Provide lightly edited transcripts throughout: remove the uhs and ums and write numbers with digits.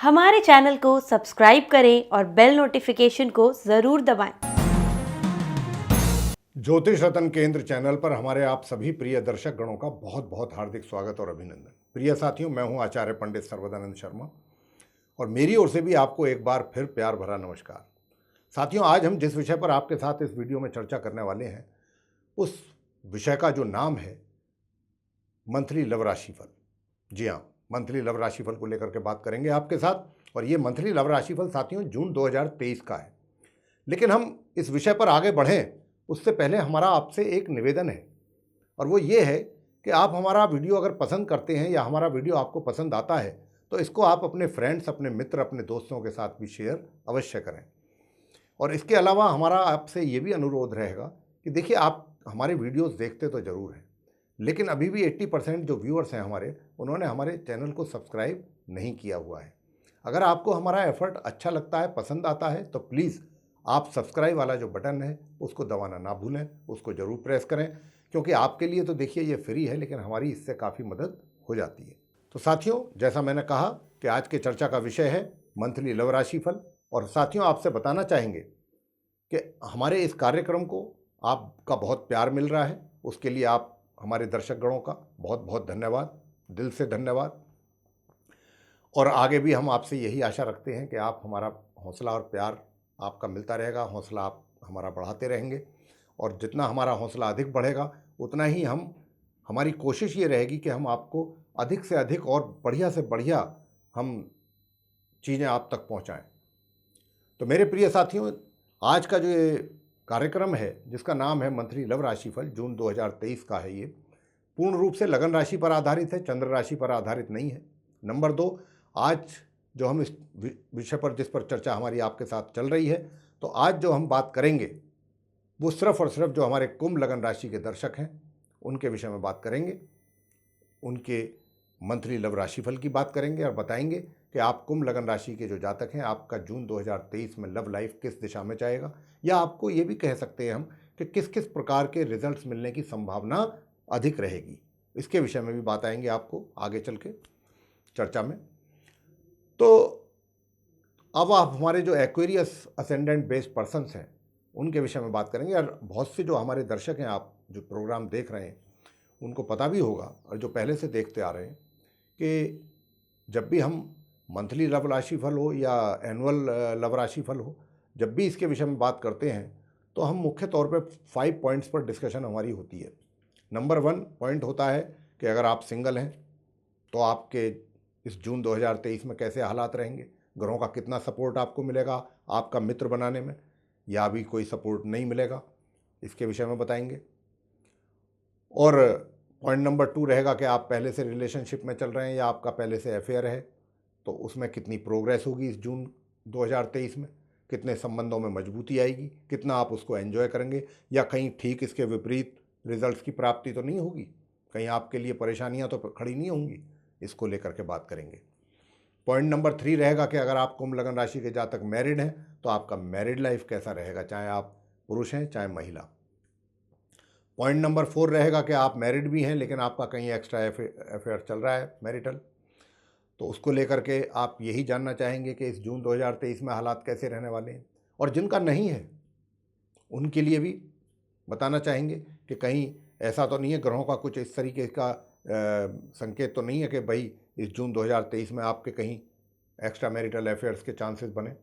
हमारे चैनल को सब्सक्राइब करें और बेल नोटिफिकेशन को ज़रूर दबाएं। ज्योतिष रत्न केंद्र चैनल पर हमारे आप सभी प्रिय दर्शक गणों का बहुत बहुत हार्दिक स्वागत और अभिनंदन। प्रिय साथियों, मैं हूं आचार्य पंडित सर्वदानंद शर्मा और मेरी ओर से भी आपको एक बार फिर प्यार भरा नमस्कार। साथियों, आज हम जिस विषय पर आपके साथ इस वीडियो में चर्चा करने वाले हैं उस विषय का जो नाम है मंथली लव राशिफल। जी हाँ, मंथली लव राशिफल को लेकर के बात करेंगे आपके साथ। और ये मंथली लव राशिफल साथियों जून 2023 का है। लेकिन हम इस विषय पर आगे बढ़ें उससे पहले हमारा आपसे एक निवेदन है, और वो ये है कि आप हमारा वीडियो अगर पसंद करते हैं या हमारा वीडियो आपको पसंद आता है तो इसको आप अपने फ्रेंड्स, अपने मित्र, अपने दोस्तों के साथ भी शेयर अवश्य करें। और इसके अलावा हमारा आपसे ये भी अनुरोध रहेगा कि देखिए, आप हमारे वीडियोस देखते तो ज़रूर हैं, लेकिन अभी भी 80% जो व्यूअर्स हैं हमारे, उन्होंने हमारे चैनल को सब्सक्राइब नहीं किया हुआ है। अगर आपको हमारा एफर्ट अच्छा लगता है, पसंद आता है, तो प्लीज़ आप सब्सक्राइब वाला जो बटन है उसको दबाना ना भूलें, उसको ज़रूर प्रेस करें, क्योंकि आपके लिए तो देखिए ये फ्री है, लेकिन हमारी इससे काफ़ी मदद हो जाती है। तो साथियों, जैसा मैंने कहा कि आज के चर्चा का विषय है मंथली लव राशिफल। और साथियों, आपसे बताना चाहेंगे कि हमारे इस कार्यक्रम को आपका बहुत प्यार मिल रहा है, उसके लिए आप हमारे दर्शक गणों का बहुत बहुत धन्यवाद, दिल से धन्यवाद। और आगे भी हम आपसे यही आशा रखते हैं कि आप हमारा हौसला और प्यार आपका मिलता रहेगा, हौसला आप हमारा बढ़ाते रहेंगे। और जितना हमारा हौसला अधिक बढ़ेगा उतना ही हमारी कोशिश ये रहेगी कि हम आपको अधिक से अधिक और बढ़िया से बढ़िया हम चीज़ें आप तक पहुंचाएं। तो मेरे प्रिय साथियों, आज का जो ये कार्यक्रम है जिसका नाम है मंथली लव राशिफल, जून 2023 का है, ये पूर्ण रूप से लगन राशि पर आधारित है, चंद्र राशि पर आधारित नहीं है। नंबर 2, आज जो हम इस विषय पर, जिस पर चर्चा हमारी आपके साथ चल रही है, तो आज जो हम बात करेंगे वो सिर्फ और सिर्फ जो हमारे कुंभ लगन राशि के दर्शक हैं उनके विषय में बात करेंगे, उनके मंथली लव राशिफल की बात करेंगे और बताएंगे कि आप कुंभ लगन राशि के जो जातक हैं, आपका जून 2023 में लव लाइफ किस दिशा में जाएगा, या आपको ये भी कह सकते हैं हम कि किस किस प्रकार के रिजल्ट्स मिलने की संभावना अधिक रहेगी। इसके विषय में भी बात आएंगे आपको आगे चल के चर्चा में। तो अब आप हमारे जो एक्वेरियस असेंडेंट बेस्ड पर्सन्स हैं उनके विषय में बात करेंगे। और बहुत से जो हमारे दर्शक हैं, आप जो प्रोग्राम देख रहे हैं, उनको पता भी होगा और जो पहले से देखते आ रहे हैं कि जब भी हम मंथली लव राशिफल हो या एनुअल लव राशिफल हो, जब भी इसके विषय में बात करते हैं तो हम मुख्य तौर पे 5 पॉइंट्स पर डिस्कशन हमारी होती है। नंबर 1 पॉइंट होता है कि अगर आप सिंगल हैं तो आपके इस जून 2023 में कैसे हालात रहेंगे, ग्रहों का कितना सपोर्ट आपको मिलेगा आपका मित्र बनाने में, या भी कोई सपोर्ट नहीं मिलेगा, इसके विषय में बताएंगे। और पॉइंट नंबर 2 रहेगा कि आप पहले से रिलेशनशिप में चल रहे हैं या आपका पहले से अफेयर है, तो उसमें कितनी प्रोग्रेस होगी इस जून 2023 में, कितने संबंधों में मजबूती आएगी, कितना आप उसको एंजॉय करेंगे, या कहीं ठीक इसके विपरीत रिजल्ट्स की प्राप्ति तो नहीं होगी, कहीं आपके लिए परेशानियां तो खड़ी नहीं होंगी, इसको लेकर के बात करेंगे। पॉइंट नंबर 3 रहेगा कि अगर आप कुंभ लगन राशि के जातक मैरिड हैं तो आपका मैरिड लाइफ कैसा रहेगा, चाहे आप पुरुष हैं चाहे महिला। पॉइंट नंबर 4 रहेगा कि आप मैरिड भी हैं लेकिन आपका कहीं एक्स्ट्रा अफेयर चल रहा है मैरिटल, तो उसको लेकर के आप यही जानना चाहेंगे कि इस जून 2023 में हालात कैसे रहने वाले हैं। और जिनका नहीं है उनके लिए भी बताना चाहेंगे कि कहीं ऐसा तो नहीं है, ग्रहों का कुछ इस तरीके का संकेत तो नहीं है कि भाई इस जून 2023 में आपके कहीं एक्स्ट्रा मैरिटल अफेयर्स के चांसेस बने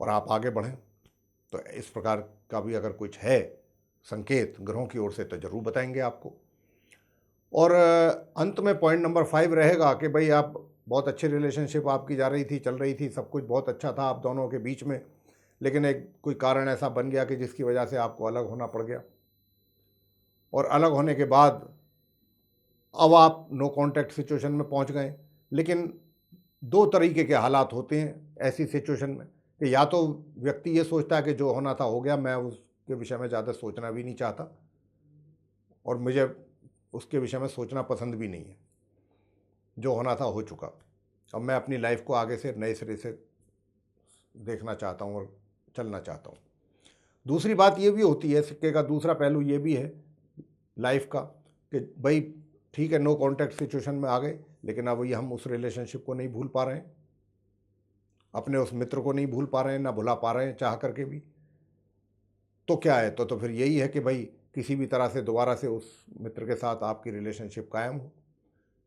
और आप आगे बढ़ें। तो इस प्रकार का भी अगर कुछ है संकेत ग्रहों की ओर से तो ज़रूर बताएंगे आपको। और अंत में पॉइंट नंबर 5 रहेगा कि भाई आप बहुत अच्छी रिलेशनशिप आपकी जा रही थी, चल रही थी, सब कुछ बहुत अच्छा था आप दोनों के बीच में, लेकिन एक कोई कारण ऐसा बन गया कि जिसकी वजह से आपको अलग होना पड़ गया। और अलग होने के बाद अब आप नो कॉन्टैक्ट सिचुएशन में पहुंच गए। लेकिन 2 तरीके के हालात होते हैं ऐसी सिचुएशन में कि या तो व्यक्ति ये सोचता है कि जो होना था हो गया, मैं उसके विषय में ज़्यादा सोचना भी नहीं चाहता और मुझे उसके विषय में सोचना पसंद भी नहीं है, जो होना था हो चुका, अब मैं अपनी लाइफ को आगे से नए सिरे से देखना चाहता हूँ और चलना चाहता हूँ। दूसरी बात ये भी होती है, सिक्के का दूसरा पहलू ये भी है लाइफ का कि भाई ठीक है, नो कॉन्टैक्ट सिचुएशन में आ गए, लेकिन अब ये हम उस रिलेशनशिप को नहीं भूल पा रहे हैं, अपने उस मित्र को नहीं भूल पा रहे हैं, ना भुला पा रहे हैं चाह करके भी। तो क्या है, तो फिर यही है कि भाई किसी भी तरह से दोबारा से उस मित्र के साथ आपकी रिलेशनशिप कायम हो।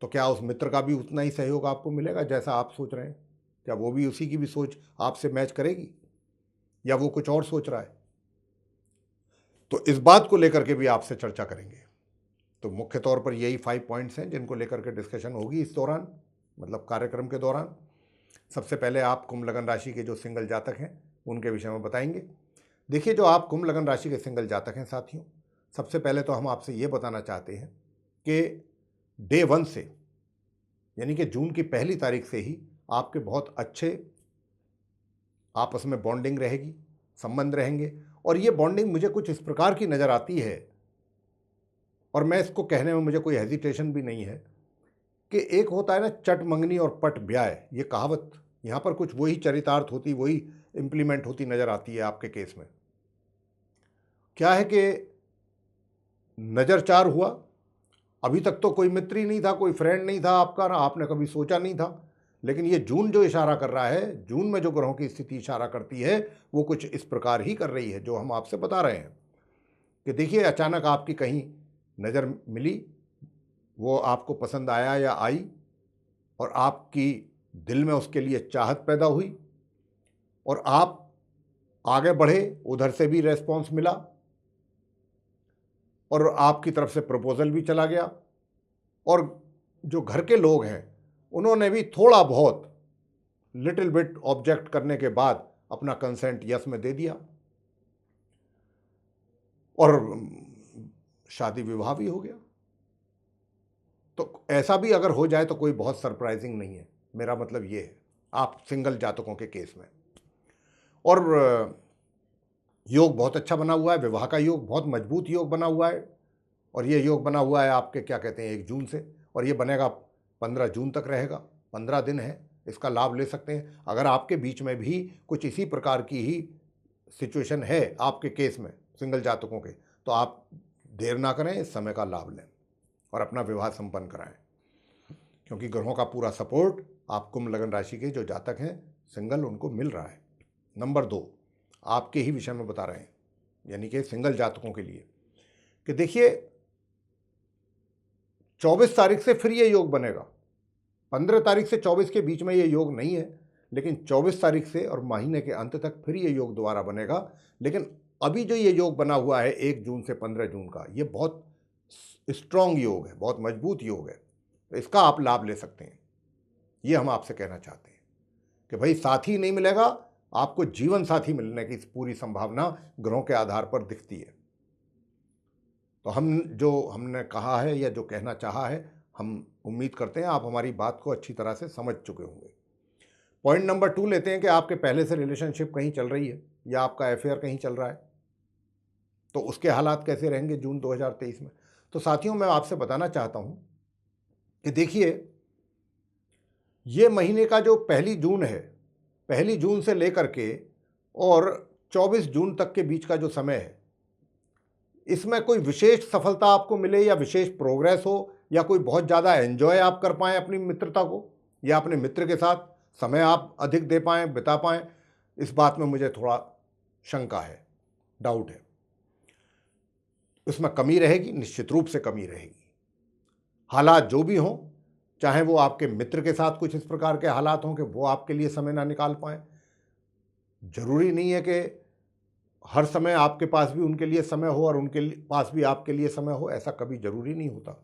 तो क्या उस मित्र का भी उतना ही सहयोग आपको मिलेगा जैसा आप सोच रहे हैं? क्या वो भी उसी की भी सोच आपसे मैच करेगी, या वो कुछ और सोच रहा है? तो इस बात को लेकर के भी आपसे चर्चा करेंगे। तो मुख्य तौर पर यही 5 पॉइंट्स हैं जिनको लेकर के डिस्कशन होगी इस दौरान, मतलब कार्यक्रम के दौरान। सबसे पहले आप कुंभ लगन राशि के जो सिंगल जातक हैं उनके विषय में बताएंगे। देखिए, जो आप कुंभ लगन राशि के सिंगल जातक हैं साथियों, सबसे पहले तो हम आपसे ये बताना चाहते हैं कि डे 1 से, यानी कि जून की पहली तारीख से ही आपके बहुत अच्छे आपस में बॉन्डिंग रहेगी, संबंध रहेंगे। और ये बॉन्डिंग मुझे कुछ इस प्रकार की नज़र आती है, और मैं इसको कहने में मुझे कोई हेजिटेशन भी नहीं है, कि एक होता है ना चट मंगनी और पट ब्याह, ये कहावत, यहाँ पर कुछ वही चरितार्थ होती, वही इम्प्लीमेंट होती नज़र आती है आपके केस में। क्या है कि नज़र चार हुआ, अभी तक तो कोई मित्र ही नहीं था, कोई फ्रेंड नहीं था आपका, ना आपने कभी सोचा नहीं था, लेकिन ये जून जो इशारा कर रहा है, जून में जो ग्रहों की स्थिति इशारा करती है, वो कुछ इस प्रकार ही कर रही है जो हम आपसे बता रहे हैं कि देखिए, अचानक आपकी कहीं नज़र मिली, वो आपको पसंद आया या आई, और आपकी दिल में उसके लिए चाहत पैदा हुई, और आप आगे बढ़े, उधर से भी रेस्पॉन्स मिला, और आपकी तरफ से प्रपोजल भी चला गया, और जो घर के लोग हैं उन्होंने भी थोड़ा बहुत लिटिल बिट ऑब्जेक्ट करने के बाद अपना कंसेंट यस में दे दिया, और शादी विवाह भी हो गया। तो ऐसा भी अगर हो जाए तो कोई बहुत सरप्राइजिंग नहीं है, मेरा मतलब ये है आप सिंगल जातकों के केस में। और योग बहुत अच्छा बना हुआ है, विवाह का योग बहुत मजबूत योग बना हुआ है, और ये योग बना हुआ है आपके क्या कहते हैं 1 जून से, और ये बनेगा 15 जून तक रहेगा। 15 दिन है, इसका लाभ ले सकते हैं। अगर आपके बीच में भी कुछ इसी प्रकार की ही सिचुएशन है आपके केस में सिंगल जातकों के, तो आप देर ना करें, इस समय का लाभ लें और अपना विवाह संपन्न कराएं, क्योंकि ग्रहों का पूरा सपोर्ट आप कुंभ लगन राशि के जो जातक हैं सिंगल, उनको मिल रहा है। नंबर 2, आपके ही विषय में बता रहे हैं, यानी कि सिंगल जातकों के लिए, कि देखिए 24 तारीख से फिर ये योग बनेगा। 15 तारीख से 24 के बीच में ये योग नहीं है, लेकिन 24 तारीख से और महीने के अंत तक फिर ये योग दोबारा बनेगा। लेकिन अभी जो ये योग बना हुआ है 1 जून से 15 जून का, ये बहुत स्ट्रॉन्ग योग है, बहुत मजबूत योग है, तो इसका आप लाभ ले सकते हैं। ये हम आपसे कहना चाहते हैं कि भाई साथी नहीं मिलेगा, आपको जीवन साथी मिलने की पूरी संभावना ग्रहों के आधार पर दिखती है। तो हमने कहा है या जो कहना चाहा है, हम उम्मीद करते हैं आप हमारी बात को अच्छी तरह से समझ चुके होंगे। पॉइंट नंबर 2 लेते हैं कि आपके पहले से रिलेशनशिप कहीं चल रही है या आपका अफेयर कहीं चल रहा है, तो उसके हालात कैसे रहेंगे जून 2023 में। तो साथियों, मैं आपसे बताना चाहता हूं कि देखिए, ये महीने का जो 1 जून है, 1 जून से लेकर के और 24 जून तक के बीच का जो समय है, इसमें कोई विशेष सफलता आपको मिले या विशेष प्रोग्रेस हो, या कोई बहुत ज़्यादा एंजॉय आप कर पाएँ अपनी मित्रता को, या अपने मित्र के साथ समय आप अधिक दे पाएँ, बिता पाएँ, इस बात में मुझे थोड़ा शंका है, डाउट है। उसमें कमी रहेगी, निश्चित रूप से कमी रहेगी। हालात जो भी हों, चाहे वो आपके मित्र के साथ कुछ इस प्रकार के हालात हों कि वो आपके लिए समय ना निकाल पाएँ, जरूरी नहीं है कि हर समय आपके पास भी उनके लिए समय हो और उनके पास भी आपके लिए समय हो, ऐसा कभी जरूरी नहीं होता।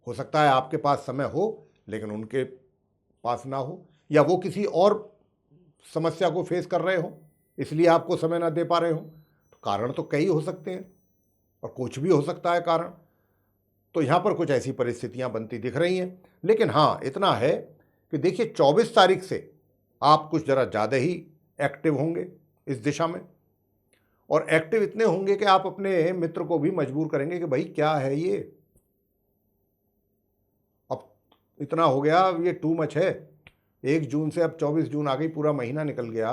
हो सकता है आपके पास समय हो लेकिन उनके पास ना हो, या वो किसी और समस्या को फेस कर रहे हो इसलिए आपको समय ना दे पा रहे हो। तो कारण तो कई हो सकते हैं और कुछ भी हो सकता है कारण। तो यहाँ पर कुछ ऐसी परिस्थितियाँ बनती दिख रही हैं। लेकिन हाँ, इतना है कि देखिए 24 तारीख से आप कुछ ज़रा ज़्यादा ही एक्टिव होंगे इस दिशा में, और एक्टिव इतने होंगे कि आप अपने मित्र को भी मजबूर करेंगे कि भाई क्या है ये, अब इतना हो गया, अब ये टू मच है। 1 जून से अब 24 जून आ गई, पूरा महीना निकल गया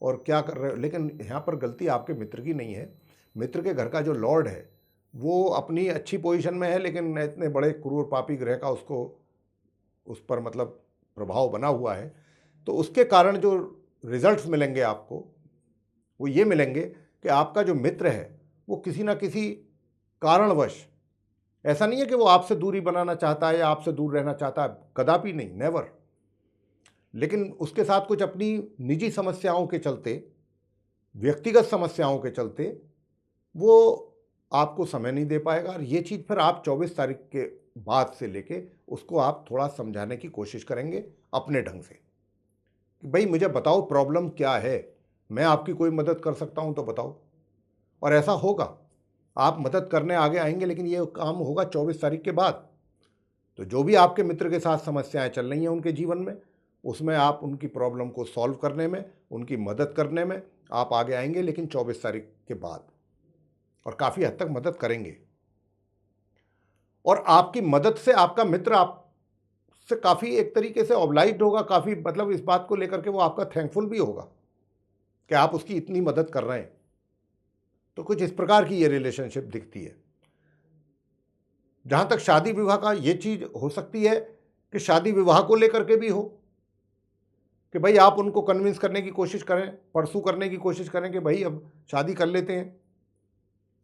और क्या कर रहे हो। लेकिन यहाँ पर गलती आपके मित्र की नहीं है। मित्र के घर का जो लॉर्ड है वो अपनी अच्छी पोजीशन में है, लेकिन इतने बड़े क्रूर पापी ग्रह का उसको उस पर मतलब प्रभाव बना हुआ है, तो उसके कारण जो रिजल्ट्स मिलेंगे आपको वो ये मिलेंगे कि आपका जो मित्र है वो किसी ना किसी कारणवश, ऐसा नहीं है कि वो आपसे दूरी बनाना चाहता है या आपसे दूर रहना चाहता है, कदापि नहीं, नेवर, लेकिन उसके साथ कुछ अपनी निजी समस्याओं के चलते, व्यक्तिगत समस्याओं के चलते वो आपको समय नहीं दे पाएगा। और ये चीज़ फिर आप 24 तारीख के बाद से लेके उसको आप थोड़ा समझाने की कोशिश करेंगे अपने ढंग से कि भाई मुझे बताओ प्रॉब्लम क्या है, मैं आपकी कोई मदद कर सकता हूं तो बताओ। और ऐसा होगा, आप मदद करने आगे आएंगे, लेकिन ये काम होगा 24 तारीख के बाद। तो जो भी आपके मित्र के साथ समस्याएं चल रही हैं उनके जीवन में, उसमें आप उनकी प्रॉब्लम को सॉल्व करने में, उनकी मदद करने में आप आगे आएंगे, लेकिन 24 तारीख के बाद, और काफ़ी हद तक मदद करेंगे। और आपकी मदद से आपका मित्र आपसे काफ़ी एक तरीके से ऑब्लाइज्ड होगा, काफ़ी मतलब इस बात को लेकर के वो आपका थैंकफुल भी होगा कि आप उसकी इतनी मदद कर रहे हैं। तो कुछ इस प्रकार की ये रिलेशनशिप दिखती है। जहाँ तक शादी विवाह का, ये चीज़ हो सकती है कि शादी विवाह को लेकर के भी हो कि भाई आप उनको कन्विंस करने की कोशिश करें, परसू करने की कोशिश करें कि भाई अब शादी कर लेते हैं,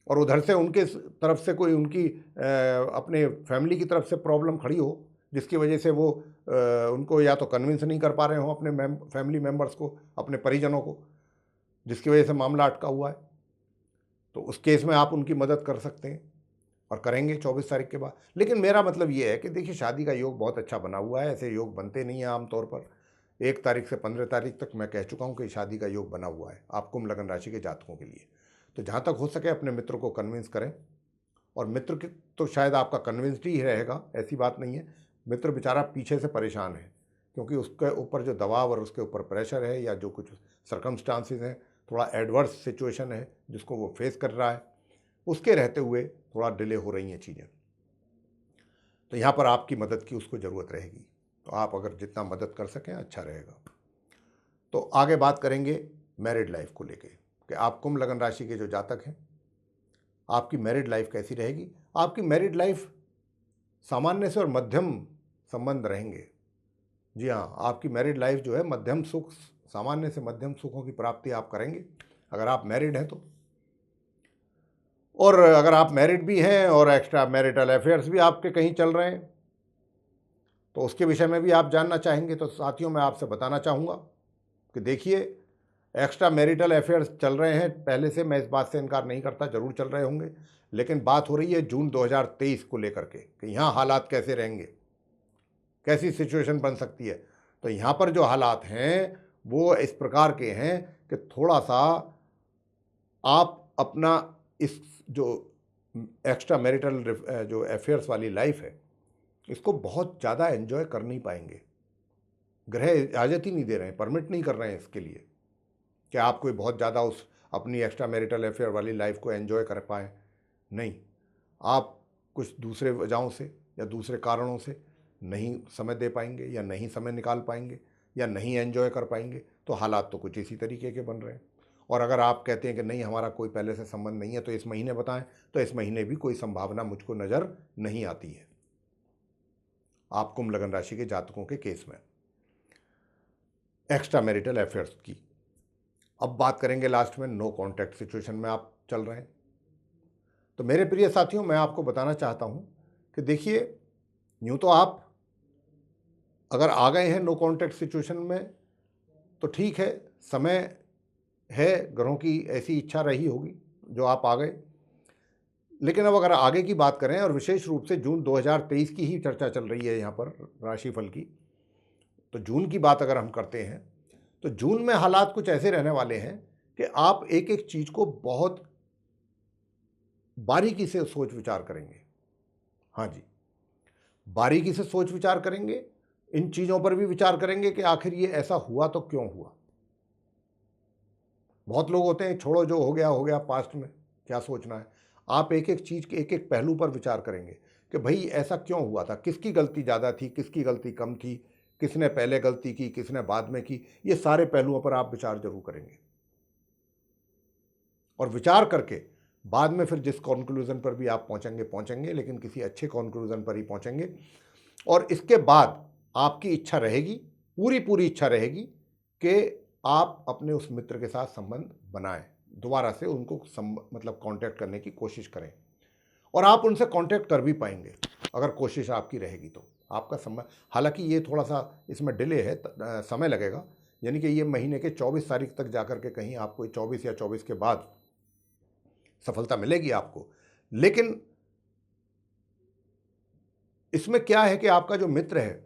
और उधर से उनके तरफ से कोई उनकी अपने फैमिली की तरफ से प्रॉब्लम खड़ी हो जिसकी वजह से वो उनको या तो कन्विंस नहीं कर पा रहे हो अपने फैमिली मेम्बर्स को, अपने परिजनों को, जिसकी वजह से मामला अटका हुआ है। तो उस केस में आप उनकी मदद कर सकते हैं और करेंगे 24 तारीख के बाद। लेकिन मेरा मतलब ये है कि देखिए, शादी का योग बहुत अच्छा बना हुआ है, ऐसे योग बनते नहीं हैं आमतौर पर। 1 तारीख से 15 तारीख तक मैं कह चुका हूँ कि शादी का योग बना हुआ है आप कुंभ लगन राशि के जातकों के लिए। तो जहाँ तक हो सके अपने मित्र को कन्विंस करें, और मित्र के तो शायद आपका कन्विंस्ड ही रहेगा, ऐसी बात नहीं है। मित्र बेचारा पीछे से परेशान है, क्योंकि उसके ऊपर जो दबाव और उसके ऊपर प्रेशर है, या जो कुछ सर्कमस्टांसिस हैं, थोड़ा एडवर्स सिचुएशन है जिसको वो फेस कर रहा है, उसके रहते हुए थोड़ा डिले हो रही हैं चीज़ें। तो यहाँ पर आपकी मदद की उसको ज़रूरत रहेगी, तो आप अगर जितना मदद कर सकें अच्छा रहेगा। तो आगे बात करेंगे मैरिड लाइफ को लेके कि आप कुंभ लगन राशि के जो जातक हैं, आपकी मैरिड लाइफ कैसी रहेगी। आपकी मैरिड लाइफ सामान्य से और मध्यम संबंध रहेंगे। जी हाँ, आपकी मैरिड लाइफ जो है मध्यम सुख, सामान्य से मध्यम सुखों की प्राप्ति आप करेंगे अगर आप मैरिड हैं तो। और अगर आप मैरिड भी हैं और एक्स्ट्रा मैरिटल अफेयर्स भी आपके कहीं चल रहे हैं तो उसके विषय में भी आप जानना चाहेंगे, तो साथियों मैं आपसे बताना चाहूँगा कि देखिए, एक्स्ट्रा मैरिटल अफेयर्स चल रहे हैं पहले से, मैं इस बात से इनकार नहीं करता, ज़रूर चल रहे होंगे, लेकिन बात हो रही है जून 2023 को लेकर के कि यहाँ हालात कैसे रहेंगे, कैसी सिचुएशन बन सकती है। तो यहाँ पर जो हालात हैं वो इस प्रकार के हैं कि थोड़ा सा आप अपना इस जो एक्स्ट्रा मैरिटल जो अफेयर्स वाली लाइफ है इसको बहुत ज़्यादा एंजॉय कर नहीं पाएंगे। ग्रह इजाज़त ही नहीं दे रहे हैं, परमिट नहीं कर रहे हैं इसके लिए कि आप कोई बहुत ज़्यादा उस अपनी एक्स्ट्रा मैरिटल अफेयर वाली लाइफ को एंजॉय कर पाएँ। नहीं, आप कुछ दूसरे वजहों से या दूसरे कारणों से नहीं समय दे पाएंगे, या नहीं समय निकाल पाएंगे, या नहीं एंजॉय कर पाएंगे। तो हालात तो कुछ इसी तरीके के बन रहे हैं। और अगर आप कहते हैं कि नहीं हमारा कोई पहले से संबंध नहीं है तो इस महीने बताएं, तो इस महीने भी कोई संभावना मुझको नज़र नहीं आती है आप कुंभ लगन राशि के जातकों के केस में एक्स्ट्रा मैरिटल अफेयर्स की। अब बात करेंगे लास्ट में नो कॉन्टैक्ट सिचुएशन में आप चल रहे हैं। तो मेरे प्रिय साथियों, मैं आपको बताना चाहता हूं कि देखिए, यूं तो आप अगर आ गए हैं नो कॉन्टैक्ट सिचुएशन में तो ठीक है, समय है, ग्रहों की ऐसी इच्छा रही होगी जो आप आ गए। लेकिन अब अगर आगे की बात करें, और विशेष रूप से जून 2023 की ही चर्चा चल रही है यहाँ पर राशिफल की, तो जून की बात अगर हम करते हैं तो जून में हालात कुछ ऐसे रहने वाले हैं कि आप एक एक चीज़ को बहुत बारीकी से सोच विचार करेंगे। हाँ जी, बारीकी से सोच विचार करेंगे, इन चीज़ों पर भी विचार करेंगे कि आखिर ये ऐसा हुआ तो क्यों हुआ। बहुत लोग होते हैं छोड़ो जो हो गया पास्ट में क्या सोचना है। आप एक एक चीज़ के एक एक पहलू पर विचार करेंगे कि भाई ऐसा क्यों हुआ था, किसकी गलती ज़्यादा थी, किसकी गलती कम थी, किसने पहले गलती की, किसने बाद में की। ये सारे पहलुओं पर आप विचार जरूर करेंगे, और विचार करके बाद में फिर जिस कॉन्क्लूज़न पर भी आप पहुंचेंगे, लेकिन किसी अच्छे कॉन्क्लूज़न पर ही पहुंचेंगे। और इसके बाद आपकी इच्छा रहेगी, पूरी पूरी इच्छा रहेगी कि आप अपने उस मित्र के साथ संबंध बनाएं, दोबारा से उनको मतलब कांटेक्ट करने की कोशिश करें, और आप उनसे कांटेक्ट कर भी पाएंगे अगर कोशिश आपकी रहेगी तो। आपका संबंध, हालांकि ये थोड़ा सा इसमें डिले है, समय लगेगा, यानी कि ये महीने के 24 तारीख तक जाकर के कहीं आपको 24 या 24 के बाद सफलता मिलेगी आपको। लेकिन इसमें क्या है कि आपका जो मित्र है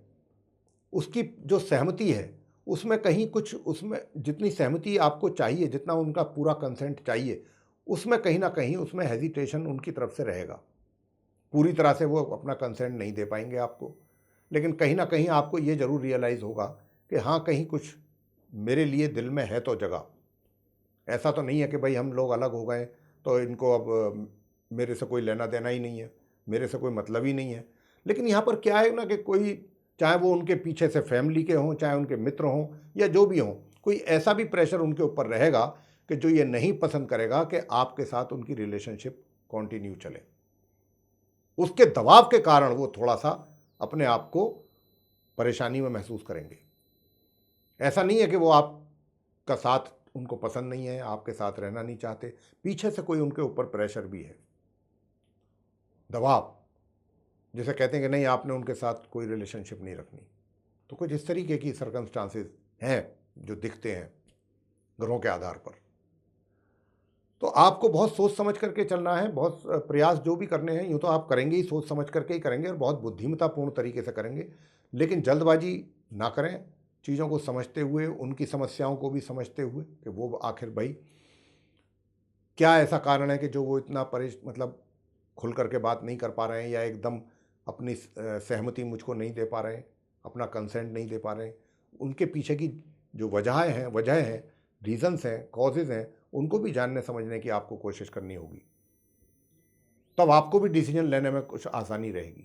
उसकी जो सहमति है उसमें कहीं कुछ, उसमें जितनी सहमति आपको चाहिए, जितना उनका पूरा कंसेंट चाहिए, उसमें कहीं ना कहीं उसमें हेजिटेशन उनकी तरफ से रहेगा। पूरी तरह से वो अपना कंसेंट नहीं दे पाएंगे आपको, लेकिन कहीं ना कहीं आपको ये ज़रूर रियलाइज़ होगा कि हाँ, कहीं कुछ मेरे लिए दिल में है तो जगह। ऐसा तो नहीं है कि भाई हम लोग अलग हो गए तो इनको अब मेरे से कोई लेना देना ही नहीं है, मेरे से कोई मतलब ही नहीं है। लेकिन यहाँ पर क्या है ना कि कोई, चाहे वो उनके पीछे से फैमिली के हों, चाहे उनके मित्र हों या जो भी हों, कोई ऐसा भी प्रेशर उनके ऊपर रहेगा कि जो ये नहीं पसंद करेगा कि आपके साथ उनकी रिलेशनशिप कंटिन्यू चले। उसके दबाव के कारण वो थोड़ा सा अपने आप को परेशानी में महसूस करेंगे। ऐसा नहीं है कि वो आपका साथ उनको पसंद नहीं है, आपके साथ रहना नहीं चाहते, पीछे से कोई उनके ऊपर प्रेशर भी है, दबाव, जैसे कहते हैं कि नहीं आपने उनके साथ कोई रिलेशनशिप नहीं रखनी। तो कुछ इस तरीके की सर्कमस्टांसेस हैं जो दिखते हैं ग्रहों के आधार पर। तो आपको बहुत सोच समझ करके चलना है, बहुत प्रयास जो भी करने हैं यूँ तो आप करेंगे ही, सोच समझ करके ही करेंगे और बहुत बुद्धिमत्तापूर्ण तरीके से करेंगे, लेकिन जल्दबाजी ना करें, चीज़ों को समझते हुए, उनकी समस्याओं को भी समझते हुए कि वो आखिर भाई क्या ऐसा कारण है कि जो वो इतना मतलब खुल करके बात नहीं कर पा रहे हैं, या एकदम अपनी सहमति मुझको नहीं दे पा रहे हैं, अपना कंसेंट नहीं दे पा रहे हैं। उनके पीछे की जो वजह हैं, रीजंस हैं, कॉजेज़ हैं, उनको भी जानने समझने की आपको कोशिश करनी होगी। तब आपको भी डिसीजन लेने में कुछ आसानी रहेगी।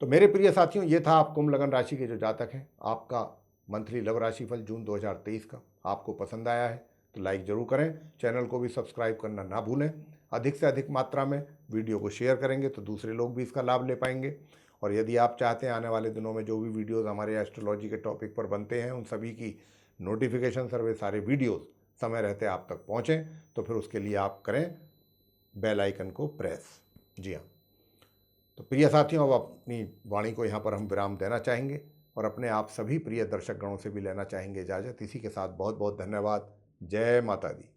तो मेरे प्रिय साथियों, ये था आप कुंभ लगन राशि के जो जातक हैं, आपका मंथली लव राशिफल जून 2023 का। आपको पसंद आया है तो लाइक ज़रूर करें, चैनल को भी सब्सक्राइब करना ना भूलें। अधिक से अधिक मात्रा में वीडियो को शेयर करेंगे तो दूसरे लोग भी इसका लाभ ले पाएंगे। और यदि आप चाहते हैं आने वाले दिनों में जो भी वीडियोज़ हमारे एस्ट्रोलॉजी के टॉपिक पर बनते हैं उन सभी की नोटिफिकेशन सर्वे, सारे वीडियोज़ समय रहते आप तक पहुँचें, तो फिर उसके लिए आप करें बेल आइकन को प्रेस। जी हाँ। तो प्रिय साथियों, अब अपनी वाणी को यहाँ पर हम विराम देना चाहेंगे और अपने आप सभी प्रिय दर्शक गणों से भी लेना चाहेंगे इजाज़त। इसी के साथ बहुत बहुत धन्यवाद। जय माता दी।